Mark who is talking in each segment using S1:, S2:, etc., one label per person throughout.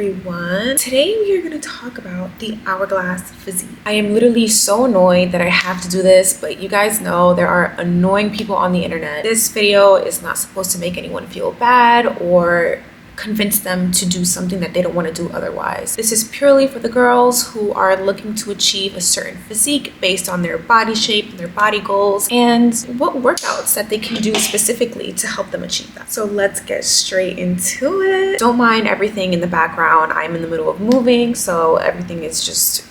S1: everyone. Today we are going to talk about the Hourglass Physique. I am literally so annoyed that I have to do this, but you guys know there are annoying people on the internet. This video is not supposed to make anyone feel bad or convince them to do something that they don't want to do otherwise. This is purely for the girls who are looking to achieve a certain physique based on their body shape and their body goals and what workouts that they can do specifically to help them achieve that. So let's get straight into it. Don't mind everything in the background. I'm in the middle of moving, so everything is just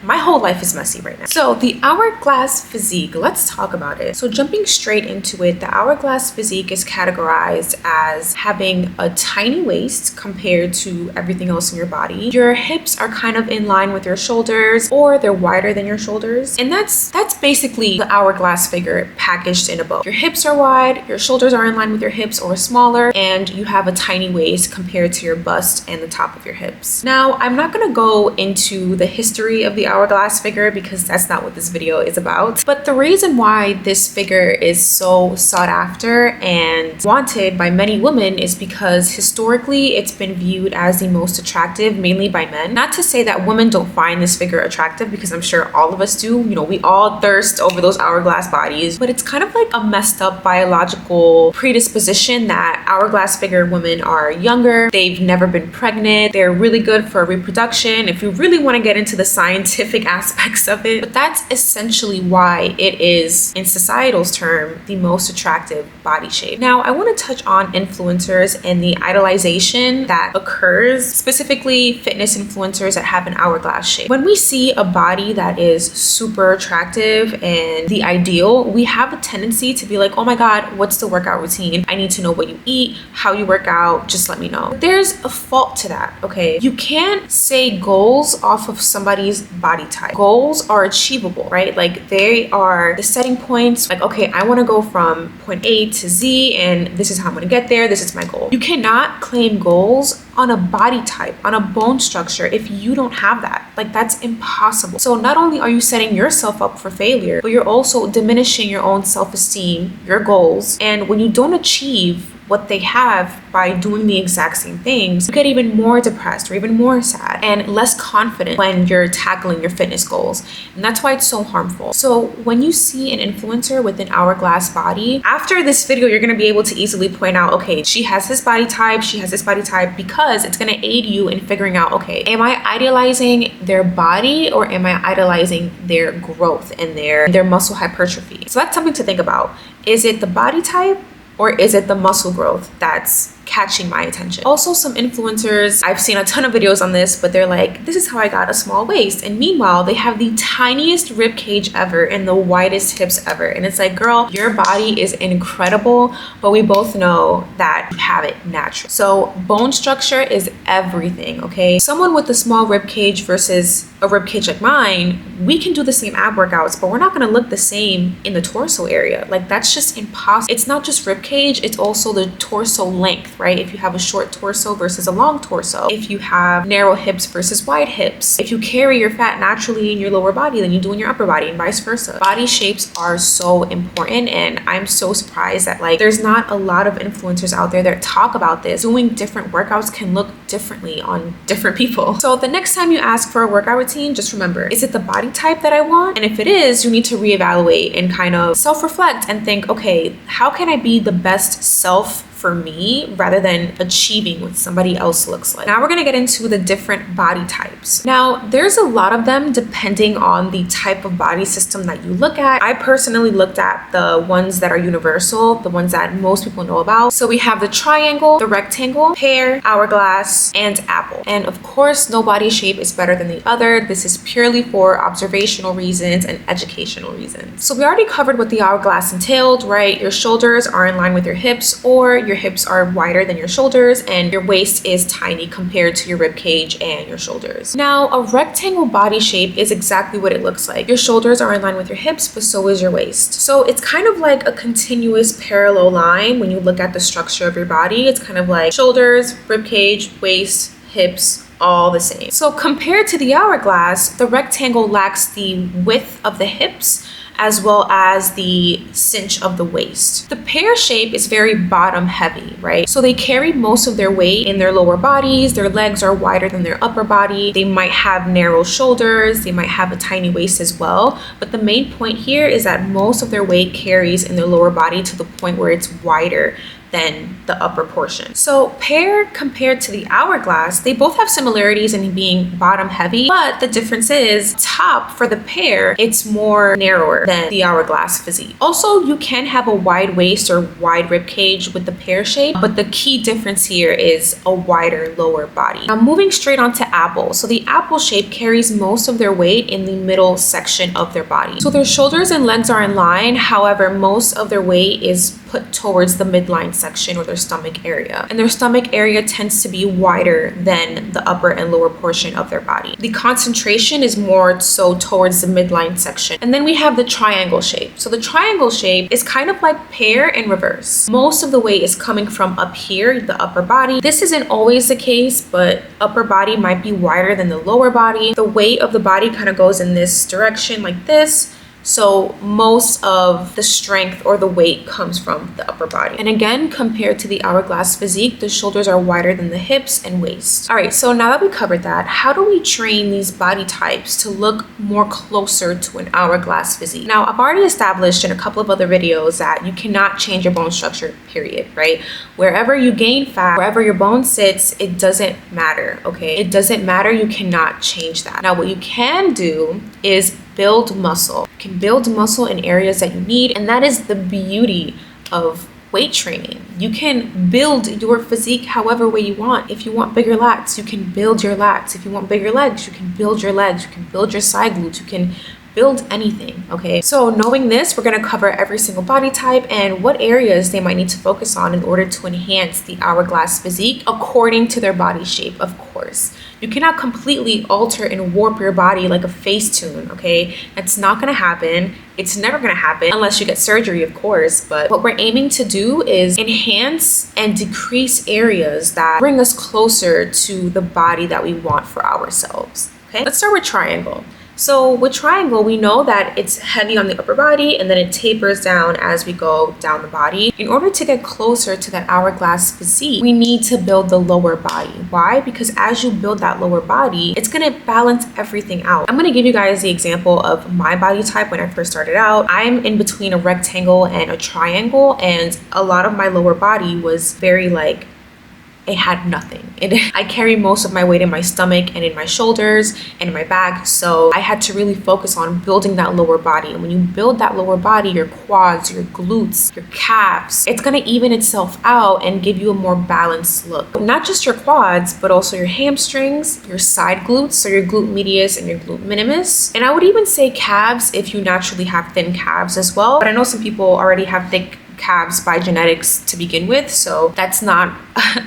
S1: my whole life is messy right now. So the Hourglass Physique, let's talk about it. So jumping straight into it, the Hourglass Physique is categorized as having a tiny waist compared to everything else in your body. Your hips are kind of in line with your shoulders, or they're wider than your shoulders. And that's basically the hourglass figure packaged in a bow. Your hips are wide, your shoulders are in line with your hips or smaller, and you have a tiny waist compared to your bust and the top of your hips. Now, I'm not gonna go into the history of the hourglass figure because that's not what this video is about. But the reason why this figure is so sought after and wanted by many women is because historically it's been viewed as the most attractive, mainly by men. Not to say that women don't find this figure attractive, because I'm sure all of us do. You know, we all thirst over those hourglass bodies, but it's kind of like a messed up biological predisposition that hourglass figure women are younger, they've never been pregnant, they're really good for reproduction, if you really want to get into the scientific aspects of it. But that's essentially why it is, in societal's term, the most attractive body shape. Now, I want to touch on influencers and the idolization that occurs, specifically fitness influencers that have an hourglass shape. When we see a body that is super attractive and the ideal, we have a tendency to be like, oh my God, what's the workout routine? I need to know what you eat, how you work out, just let me know. But there's a fault to that, okay? You can't say goals off of somebody's body type. Goals are achievable, right? Like they are the setting points, like, okay, I want to go from point A to Z and this is how I'm going to get there. This is my goal. You cannot claim goals on a body type, on a bone structure, if you don't have that. Like that's impossible. So not only are you setting yourself up for failure, but you're also diminishing your own self-esteem, your goals. And when you don't achieve what they have by doing the exact same things, you get even more depressed or even more sad and less confident when you're tackling your fitness goals. And that's why it's so harmful. So when you see an influencer with an hourglass body, after this video, you're gonna be able to easily point out, okay, she has this body type, she has this body type, because it's gonna aid you in figuring out, okay, am I idolizing their body or am I idolizing their growth and their muscle hypertrophy? So that's something to think about. Is it the body type, or is it the muscle growth that's catching my attention? Also, some influencers, I've seen a ton of videos on this, but they're like, this is how I got a small waist. And meanwhile, they have the tiniest rib cage ever and the widest hips ever. And it's like, girl, your body is incredible, but we both know that you have it natural. So bone structure is everything, okay? Someone with a small rib cage versus a rib cage like mine, we can do the same ab workouts, but we're not gonna look the same in the torso area. Like that's just impossible. It's not just rib cage, it's also the torso length, right? If you have a short torso versus a long torso, if you have narrow hips versus wide hips, if you carry your fat naturally in your lower body than you do in your upper body, and vice versa. Body shapes are so important, and I'm so surprised that like there's not a lot of influencers out there that talk about this. Doing different workouts can look differently on different people. So the next time you ask for a workout routine, just remember, is it the body type that I want? And if it is, you need to reevaluate and kind of self-reflect and think, okay, how can I be the best self for me rather than achieving what somebody else looks like? Now we're gonna get into the different body types. Now there's a lot of them depending on the type of body system that you look at. I personally looked at the ones that are universal, the ones that most people know about. So we have the triangle, the rectangle, pear, hourglass, and apple. And of course, no body shape is better than the other. This is purely for observational reasons and educational reasons. So we already covered what the hourglass entailed, right? Your shoulders are in line with your hips, or your hips are wider than your shoulders, and your waist is tiny compared to your rib cage and your shoulders. Now, a rectangle body shape is exactly what it looks like. Your shoulders are in line with your hips, but so is your waist. So it's kind of like a continuous parallel line when you look at the structure of your body. It's kind of like shoulders, rib cage, waist, hips, all the same. So compared to the hourglass, the rectangle lacks the width of the hips as well as the cinch of the waist. The pear shape is very bottom heavy, right? So they carry most of their weight in their lower bodies. Their legs are wider than their upper body. They might have narrow shoulders. They might have a tiny waist as well. But the main point here is that most of their weight carries in their lower body to the point where it's wider than the upper portion. So Pear compared to the Hourglass, they both have similarities in being bottom heavy, but the difference is top for the Pear, it's more narrower than the Hourglass physique. Also, you can have a wide waist or wide rib cage with the Pear shape, but the key difference here is a wider lower body. Now moving straight on to Apple. So the Apple shape carries most of their weight in the middle section of their body. So their shoulders and legs are in line. However, most of their weight is put towards the midline section or their stomach area. And their stomach area tends to be wider than the upper and lower portion of their body. The concentration is more so towards the midline section. And then we have the triangle shape. So the triangle shape is kind of like Pear in reverse. Most of the weight is coming from up here, the upper body. This isn't always the case, but upper body might be wider than the lower body. The weight of the body kind of goes in this direction like this. So most of the strength or the weight comes from the upper body. And again, compared to the Hourglass physique, the shoulders are wider than the hips and waist. All right, so now that we covered that, how do we train these body types to look more closer to an Hourglass physique? Now, I've already established in a couple of other videos that you cannot change your bone structure, period, right? Wherever you gain fat, wherever your bone sits, it doesn't matter, okay? It doesn't matter, you cannot change that. Now, what you can do is build muscle. You can build muscle in areas that you need, and that is the beauty of weight training. You can build your physique however way you want. If you want bigger lats, you can build your lats. If you want bigger legs, you can build your legs. You can build your side glutes. You can build anything, okay? So knowing this, we're gonna cover every single body type and what areas they might need to focus on in order to enhance the Hourglass physique according to their body shape, of course. You cannot completely alter and warp your body like a Facetune, okay? That's not gonna happen. It's never gonna happen unless you get surgery, of course. But what we're aiming to do is enhance and decrease areas that bring us closer to the body that we want for ourselves, okay? Let's start with triangle. So with triangle, we know that it's heavy on the upper body and then it tapers down as we go down the body. In order to get closer to that Hourglass physique, we need to build the lower body. Why? Because as you build that lower body, it's gonna balance everything out. I'm gonna give you guys the example of my body type when I first started out. I'm in between a rectangle and a triangle, and a lot of my lower body was very like, it had nothing. I carry most of my weight in my stomach and in my shoulders and in my back. So I had to really focus on building that lower body. And when you build that lower body, your quads, your glutes, your calves, it's gonna even itself out and give you a more balanced look. Not just your quads, but also your hamstrings, your side glutes, so your glute medius and your glute minimus. And I would even say calves if you naturally have thin calves as well. But I know some people already have thick calves by genetics to begin with, so that's not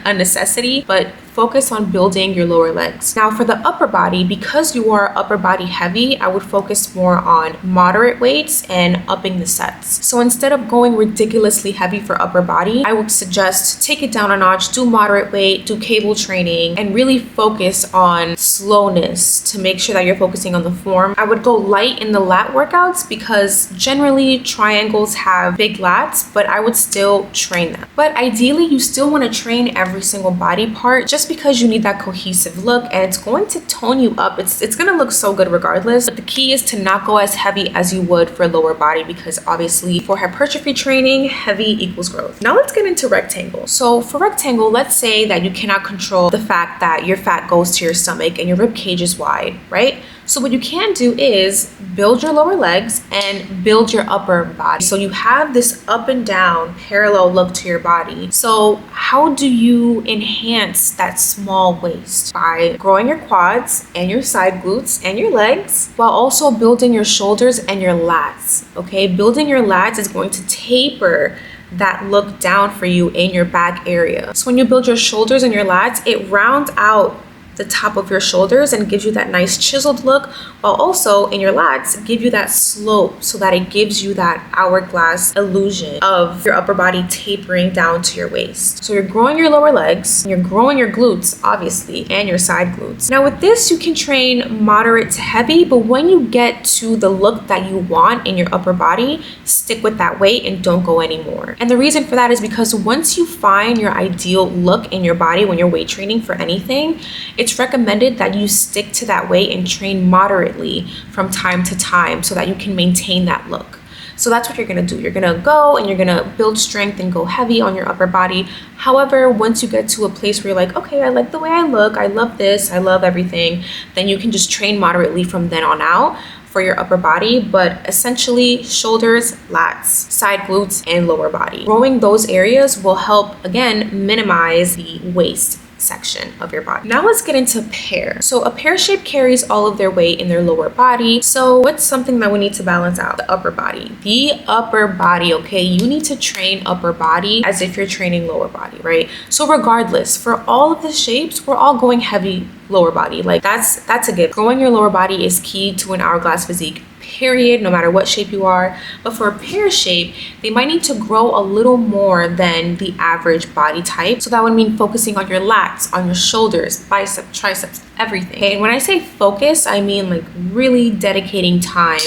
S1: a necessity, but focus on building your lower legs. Now for the upper body, because you are upper body heavy, I would focus more on moderate weights and upping the sets. So instead of going ridiculously heavy for upper body, I would suggest take it down a notch, do moderate weight, do cable training, and really focus on slowness to make sure that you're focusing on the form. I would go light in the lat workouts because generally triangles have big lats, but I would still train them. But ideally, you still want to train every single body part just because you need that cohesive look, and it's going to tone you up. It's going to look so good regardless, but the key is to not go as heavy as you would for lower body, because obviously for hypertrophy training, heavy equals growth. Now let's get into rectangle. So for rectangle, let's say that you cannot control the fact that your fat goes to your stomach and your rib cage is wide, right? So what you can do is build your lower legs and build your upper body. So you have this up and down parallel look to your body. So how do you enhance that small waist? By growing your quads and your side glutes and your legs, while also building your shoulders and your lats, okay? Building your lats is going to taper that look down for you in your back area. So when you build your shoulders and your lats, it rounds out the top of your shoulders and gives you that nice chiseled look, while also in your lats give you that slope so that it gives you that hourglass illusion of your upper body tapering down to your waist. So you're growing your lower legs, you're growing your glutes obviously, and your side glutes. Now with this you can train moderate to heavy, but when you get to the look that you want in your upper body, stick with that weight and don't go anymore. And the reason for that is because once you find your ideal look in your body when you're weight training for anything, it's recommended that you stick to that weight and train moderately from time to time so that you can maintain that look. So that's what you're gonna do. You're gonna go and you're gonna build strength and go heavy on your upper body. However, once you get to a place where you're like, okay, I like the way I look, I love this, I love everything, then you can just train moderately from then on out for your upper body, but essentially shoulders, lats, side glutes, and lower body. Growing those areas will help, again, minimize the waist section of your body. Now let's get into pear. So a pear shape carries all of their weight in their lower body. So what's something that we need to balance out? The upper body. The upper body, okay? You need to train upper body as if you're training lower body, right? So regardless, for all of the shapes, we're all going heavy lower body. Like that's a gift. Growing your lower body is key to an hourglass physique, period, no matter what shape you are. But for a pear shape, they might need to grow a little more than the average body type. So that would mean focusing on your lats, on your shoulders, biceps, triceps, everything. Okay, and when I say focus, I mean like really dedicating time,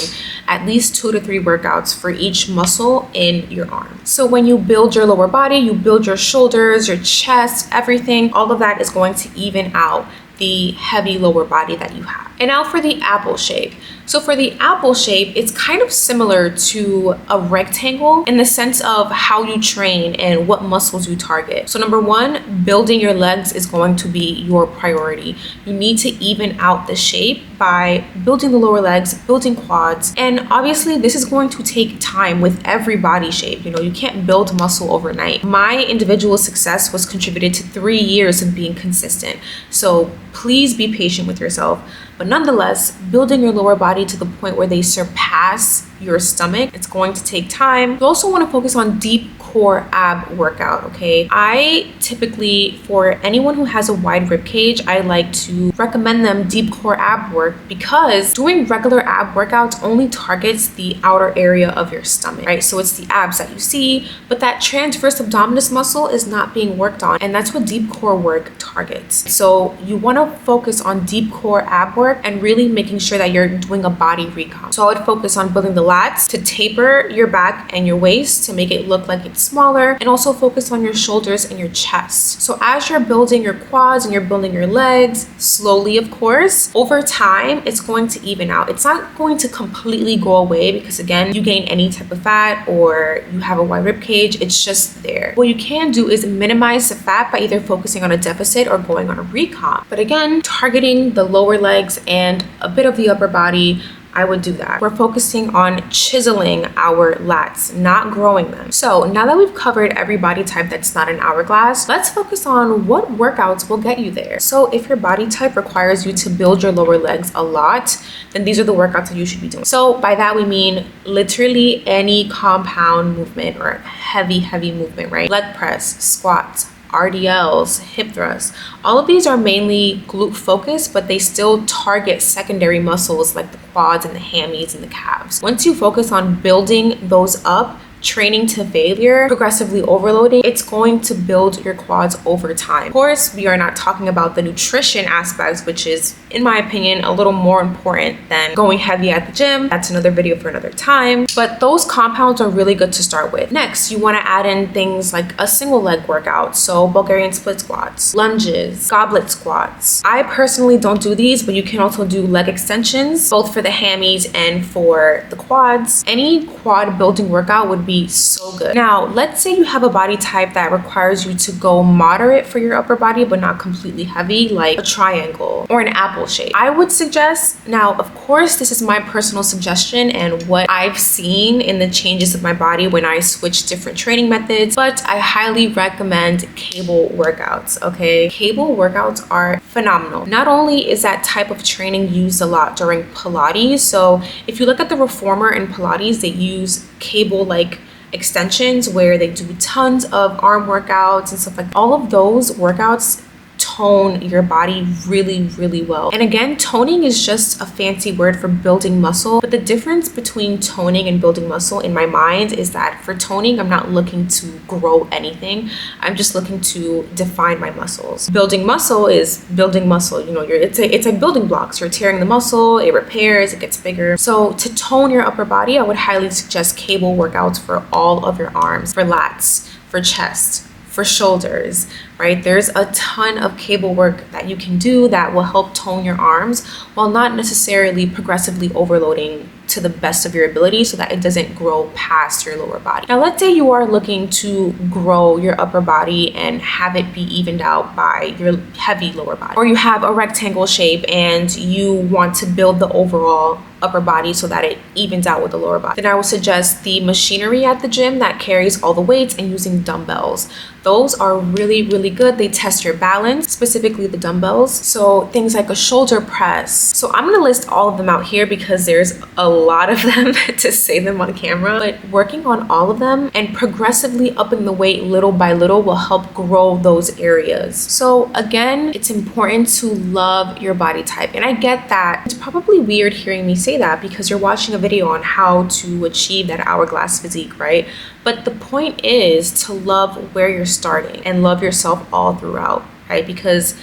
S1: at least 2 to 3 workouts for each muscle in your arm. So when you build your lower body, you build your shoulders, your chest, everything, all of that is going to even out the heavy lower body that you have. And now for the apple shape. So for the apple shape, it's kind of similar to a rectangle in the sense of how you train and what muscles you target. So number one, building your legs is going to be your priority. You need to even out the shape by building the lower legs, building quads. And obviously this is going to take time with every body shape. You know, you can't build muscle overnight. My individual success was contributed to 3 years of being consistent. So please be patient with yourself. But nonetheless, building your lower body to the point where they surpass your stomach, it's going to take time. You also want to focus on deep core ab workout, okay? I typically, for anyone who has a wide rib cage, I like to recommend them deep core ab work because doing regular ab workouts only targets the outer area of your stomach, right? So it's the abs that you see, but that transverse abdominis muscle is not being worked on, and that's what deep core work targets. So you want to focus on deep core ab work and really making sure that you're doing a body recon. So I would focus on building the lats to taper your back and your waist to make it look like it's smaller, and also focus on your shoulders and your chest. So as you're building your quads and you're building your legs, slowly of course, over time, it's going to even out. It's not going to completely go away because again, you gain any type of fat or you have a wide rib cage, it's just there. What you can do is minimize the fat by either focusing on a deficit or going on a recon. But again, targeting the lower legs and a bit of the upper body, I would do that. We're focusing on chiseling our lats, not growing them. So now that we've covered every body type that's not an hourglass, let's focus on what workouts will get you there. So if your body type requires you to build your lower legs a lot, then these are the workouts that you should be doing. So by that we mean literally any compound movement or heavy movement, right? Leg press, squats, RDLs, hip thrusts. All of these are mainly glute focused, but they still target secondary muscles like the quads and the hammies and the calves. Once you focus on building those up, training to failure, progressively overloading, it's going to build your quads over time. Of course, we are not talking about the nutrition aspects, which is, in my opinion, a little more important than going heavy at the gym. That's another video for another time. But those compounds are really good to start with. Next, you want to add in things like a single leg workout. So Bulgarian split squats, lunges, goblet squats. I personally don't do these, but you can also do leg extensions, both for the hammies and for the quads. Any quad building workout would be so good. Now, let's say you have a body type that requires you to go moderate for your upper body, but not completely heavy, like a triangle or an apple shape. I would suggest, now, of course, this is my personal suggestion and what I've seen in the changes of my body when I switch different training methods, but I highly recommend cable workouts, okay? Cable workouts are phenomenal. Not only is that type of training used a lot during Pilates, so if you look at the reformer in Pilates, they use cable-like extensions where they do tons of arm workouts and stuff like that. All of those workouts tone your body really, really well. And again, toning is just a fancy word for building muscle, but the difference between toning and building muscle in my mind is that for toning, I'm not looking to grow anything. I'm just looking to define my muscles. Building muscle is building muscle. You know, it's like building blocks. You're tearing the muscle, it repairs, it gets bigger. So to tone your upper body, I would highly suggest cable workouts for all of your arms, for lats, for chest, for shoulders, right? There's a ton of cable work that you can do that will help tone your arms while not necessarily progressively overloading to the best of your ability so that it doesn't grow past your lower body. Now, let's say you are looking to grow your upper body and have it be evened out by your heavy lower body, or you have a rectangle shape and you want to build the overall upper body so that it evens out with the lower body. Then I would suggest the machinery at the gym that carries all the weights and using dumbbells. Those are really, really good. They test your balance, specifically the dumbbells. So things like a shoulder press. So I'm gonna list all of them out here because there's a lot of them to say them on camera, but working on all of them and progressively upping the weight little by little will help grow those areas. So again, it's important to love your body type. And I get that it's probably weird hearing me say that because you're watching a video on how to achieve that hourglass physique, right? But the point is to love where you're starting and love yourself all throughout, right? Because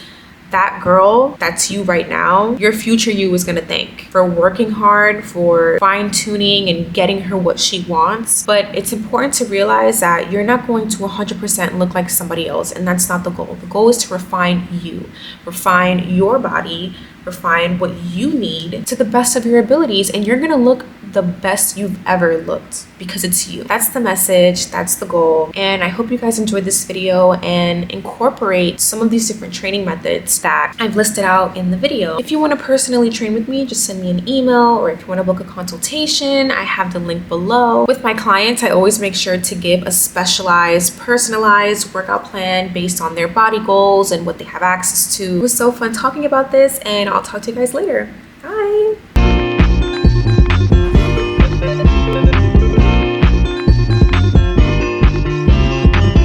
S1: that girl that's you right now, your future you is gonna thank for working hard, for fine-tuning and getting her what she wants. But it's important to realize that you're not going to 100% look like somebody else, and that's not the goal. The goal is to refine you, refine your body, refine what you need to the best of your abilities, and you're gonna look the best you've ever looked because it's you. That's the message, that's the goal. And I hope you guys enjoyed this video and incorporate some of these different training methods that I've listed out in the video. If you want to personally train with me, just send me an email, or if you want to book a consultation, I have the link below. With my clients, I always make sure to give a specialized, personalized workout plan based on their body goals and what they have access to. It was so fun talking about this, and I'll talk to you guys later. Bye.